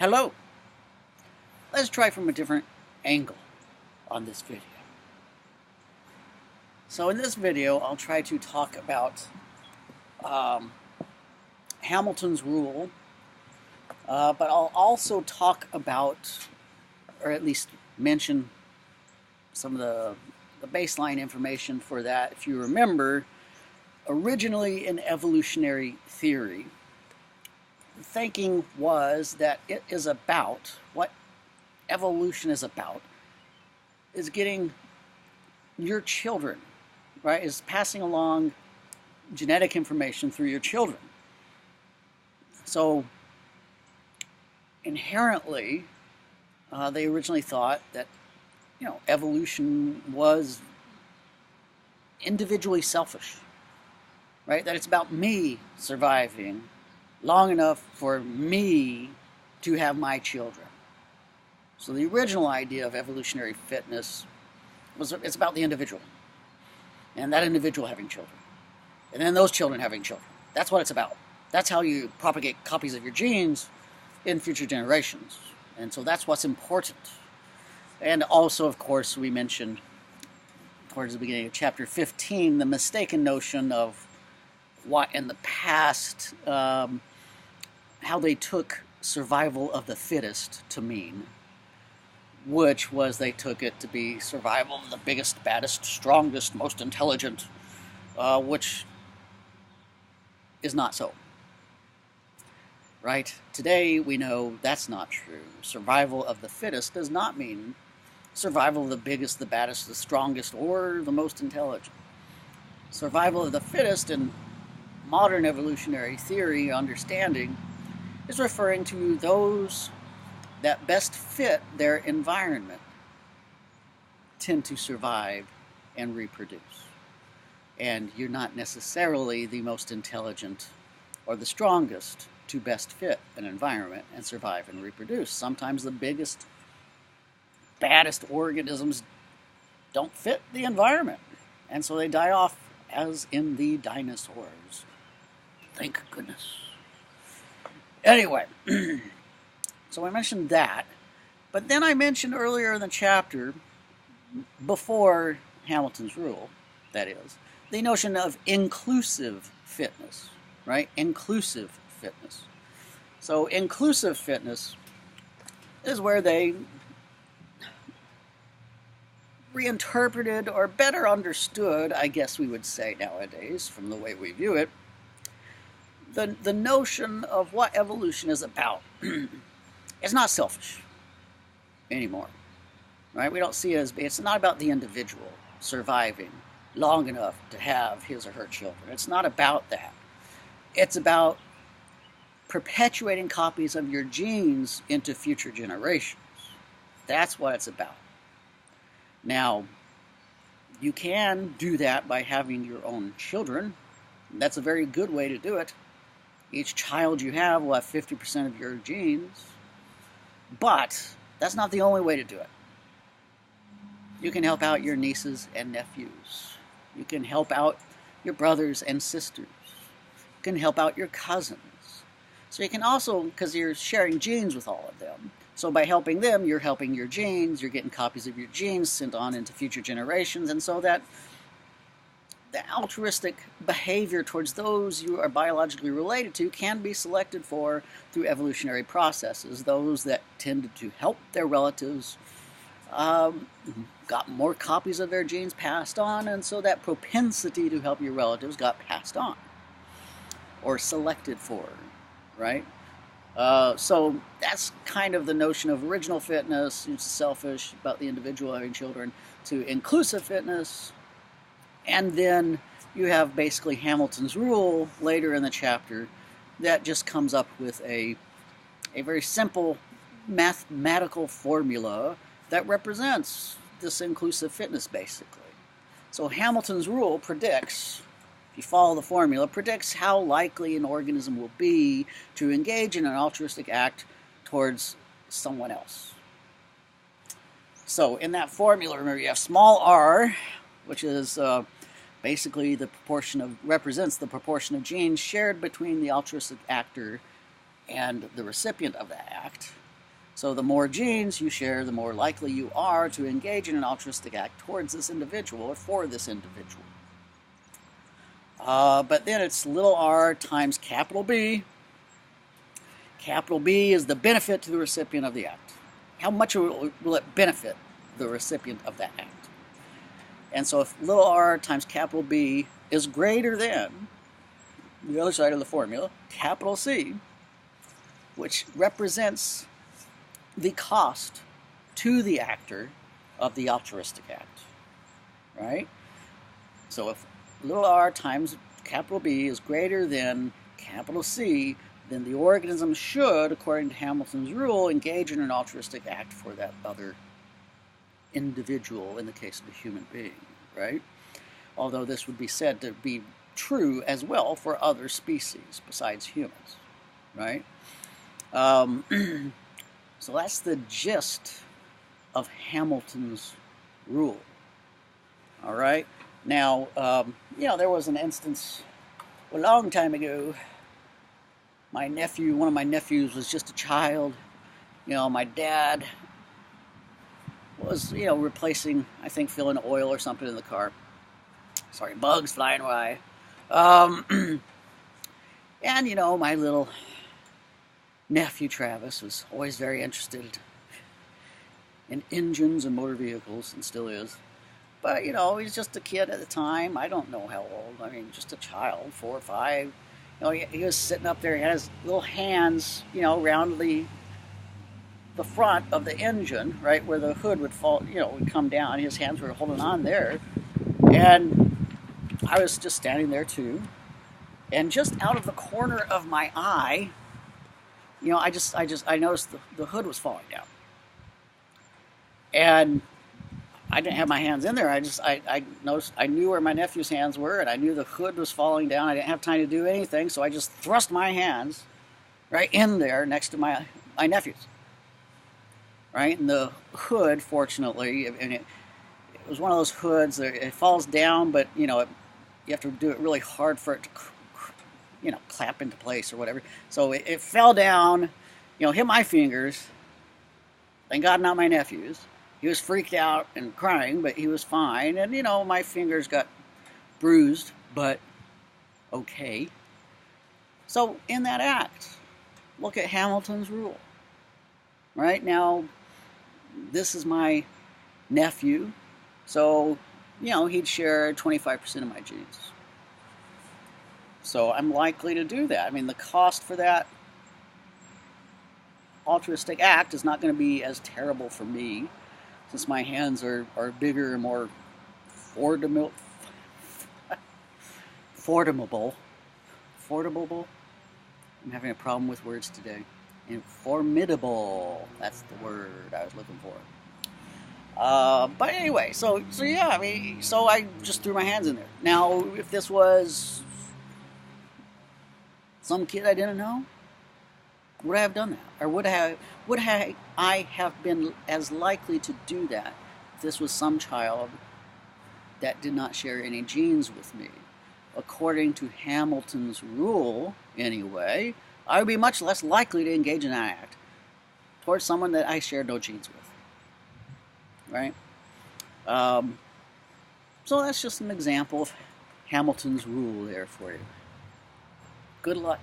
Hello. Let's try from a different angle on this video. So in this video, I'll try to talk about um, Hamilton's rule, but I'll also talk about, or at least mention some of the baseline information for that. If you remember, originally in evolutionary theory, the thinking was that it is about, what evolution is about, is getting your children, right, is passing along genetic information through your children. So inherently, they originally thought that, evolution was individually selfish, right? That it's about me surviving long enough for me to have my children. So the original idea of evolutionary fitness was it's about the individual, and that individual having children, and then those children having children. That's what it's about. That's how you propagate copies of your genes in future generations. And so that's what's important. And also, of course, we mentioned towards the beginning of chapter 15 the mistaken notion of what in the past, how they took survival of the fittest to mean, which was they took it to be survival of the biggest, baddest, strongest, most intelligent, which is not so. Right? Today we know that's not true. Survival of the fittest does not mean survival of the biggest, the baddest, the strongest, or the most intelligent. Survival of the fittest in modern evolutionary theory understanding is referring to those that best fit their environment tend to survive and reproduce. And you're not necessarily the most intelligent or the strongest to best fit an environment and survive and reproduce. Sometimes the biggest, baddest organisms don't fit the environment, and so they die off, as in the dinosaurs. Thank goodness. Anyway, so I mentioned that, but then I mentioned earlier in the chapter, before Hamilton's rule, that is, the notion of inclusive fitness, right? Inclusive fitness. So inclusive fitness is where they reinterpreted, or better understood, I guess we would say nowadays, from the way we view it, the notion of what evolution is about. It's not selfish anymore, right? We don't see it as, it's not about the individual surviving long enough to have his or her children. It's not about that. It's about perpetuating copies of your genes into future generations. That's what it's about. Now, you can do that by having your own children. That's a very good way to do it. Each child you have will have 50% of your genes. But that's not the only way to do it. You can help out your nieces and nephews. You can help out your brothers and sisters. You can help out your cousins. So you can also, because you're sharing genes with all of them, so by helping them, you're helping your genes, you're getting copies of your genes sent on into future generations, and so that the altruistic behavior towards those you are biologically related to can be selected for through evolutionary processes. Those that tended to help their relatives got more copies of their genes passed on, and so that propensity to help your relatives got passed on or selected for, right? So that's kind of the notion of original fitness, it's selfish, about the individual having children, to inclusive fitness. And then you have basically Hamilton's rule later in the chapter that just comes up with a very simple mathematical formula that represents this inclusive fitness, basically. So Hamilton's rule predicts, if you follow the formula, predicts how likely an organism will be to engage in an altruistic act towards someone else. So in that formula, remember, you have small r, which is basically the proportion of, represents the proportion of genes shared between the altruistic actor and the recipient of the act. So the more genes you share, the more likely you are to engage in an altruistic act towards this individual or for this individual. But then it's little r times capital B. Capital B is the benefit to the recipient of the act. How much will it benefit the recipient of that act? And so if little r times capital B is greater than the other side of the formula, capital C, which represents the cost to the actor of the altruistic act, right? So if little r times capital B is greater than capital C, then the organism should, according to Hamilton's rule, engage in an altruistic act for that other individual, in the case of a human being, right? Although this would be said to be true as well for other species besides humans, right? So that's the gist of Hamilton's rule, all right? Now, there was an instance a long time ago. One of my nephews was just a child. My dad was, replacing, I think, filling oil or something in the car. Sorry, bugs flying by. And, my little nephew Travis was always very interested in engines and motor vehicles, and still is. But, he's just a kid at the time. I don't know how old. I mean, just a child, 4 or 5. He was sitting up there. He had his little hands, around the front of the engine, right, where the hood would fall, would come down. His hands were holding on there. And I was just standing there, too. And just out of the corner of my eye, I noticed the hood was falling down. And I didn't have my hands in there. I noticed, I knew where my nephew's hands were, and I knew the hood was falling down. I didn't have time to do anything, so I just thrust my hands right in there next to my nephew's. Right? And the hood, fortunately, and it was one of those hoods that it falls down, but, you have to do it really hard for it to, clap into place or whatever. So it fell down, hit my fingers. Thank God not my nephew's. He was freaked out and crying, but he was fine. And, my fingers got bruised, but okay. So in that act, look at Hamilton's rule. Right now, this is my nephew. So, he'd share 25% of my genes. So I'm likely to do that. I mean, the cost for that altruistic act is not going to be as terrible for me, since my hands are bigger and more formidable. I'm having a problem with words today. And formidable. That's the word I was looking for. But anyway, so yeah, so I just threw my hands in there. Now, if this was some kid I didn't know, would I have done that? Or would I have been as likely to do that if this was some child that did not share any genes with me? According to Hamilton's rule, anyway, I would be much less likely to engage in that act towards someone that I shared no genes with. Right? So that's just an example of Hamilton's rule there for you. Good luck.